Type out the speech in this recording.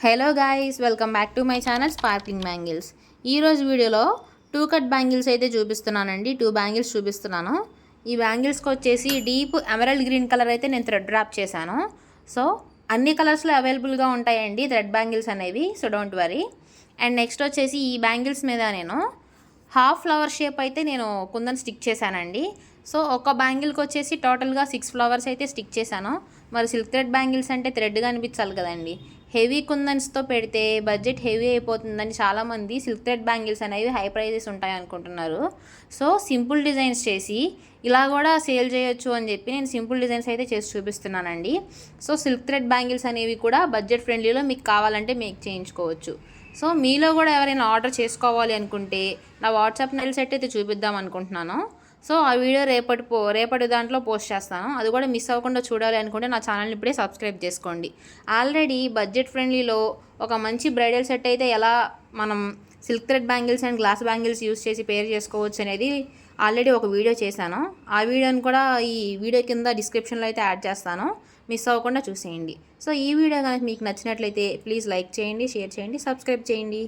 Hello guys, welcome back to my channel sparkling bangles. ఈరోజు వీడియోలో 2 cut bangles అయితే చూపిస్తున్నానండి. 2 బ్యాంగిల్స్ చూపిస్తున్నాను. ఈ బ్యాంగిల్స్కి వచ్చేసి డీప్ ఎమరల్డ్ గ్రీన్ కలర్ అయితే నేను థ్రెడ్ డ్రాప్ చేశాను. సో అన్ని కలర్స్లో అవైలబుల్గా ఉంటాయండి థ్రెడ్ బ్యాంగిల్స్ అనేవి, so don't worry. And next వచ్చేసి ఈ బ్యాంగిల్స్ మీద నేను హాఫ్ ఫ్లవర్ షేప్ అయితే నేను కుందన్ స్టిక్ చేశానండి. సో ఒక బ్యాంగిల్కి వచ్చేసి టోటల్గా 6 ఫ్లవర్స్ అయితే స్టిక్ చేశాను. మరి సిల్క్ థ్రెడ్ బ్యాంగిల్స్ అంటే థ్రెడ్గా అనిపించాలి కదండి. హెవీ కుందన్స్తో పెడితే బడ్జెట్ హెవీ అయిపోతుందని చాలామంది సిల్క్ థ్రెడ్ బ్యాంగిల్స్ అనేవి హై ప్రైజెస్ ఉంటాయి అనుకుంటున్నారు. సో సింపుల్ డిజైన్స్ చేసి ఇలా కూడా సేల్ చేయొచ్చు అని చెప్పి నేను సింపుల్ డిజైన్స్ అయితే చేసి చూపిస్తున్నానండి. సో సిల్క్ థ్రెడ్ బ్యాంగిల్స్ అనేవి కూడా బడ్జెట్ ఫ్రెండ్లీలో మీకు కావాలంటే మేక్ చేయించుకోవచ్చు. సో మీలో కూడా ఎవరైనా ఆర్డర్ చేసుకోవాలి అనుకుంటే నా వాట్సాప్ నెల్ సెట్ అయితే చూపిద్దాం అనుకుంటున్నాను. సో ఆ వీడియో రేపటి దాంట్లో పోస్ట్ చేస్తాను. అది కూడా మిస్ అవ్వకుండా చూడాలి అనుకుంటే నా ఛానల్ని ఇప్పుడే సబ్స్క్రైబ్ చేసుకోండి. ఆల్రెడీ బడ్జెట్ ఫ్రెండ్లీలో ఒక మంచి బ్రైడల్ సెట్ అయితే ఎలా మనం silk thread bangles and glass bangles use చేసి పేర్ చేసుకోవచ్చు అనేది ఆల్రెడీ ఒక వీడియో చేశాను. ఆ వీడియోని కూడా ఈ వీడియో కింద డిస్క్రిప్షన్లో అయితే యాడ్ చేస్తాను, మిస్ అవ్వకుండా చూసేయండి. సో ఈ వీడియో కనుక మీకు నచ్చినట్లయితే ప్లీజ్ లైక్ చేయండి, షేర్ చేయండి, సబ్స్క్రైబ్ చేయండి.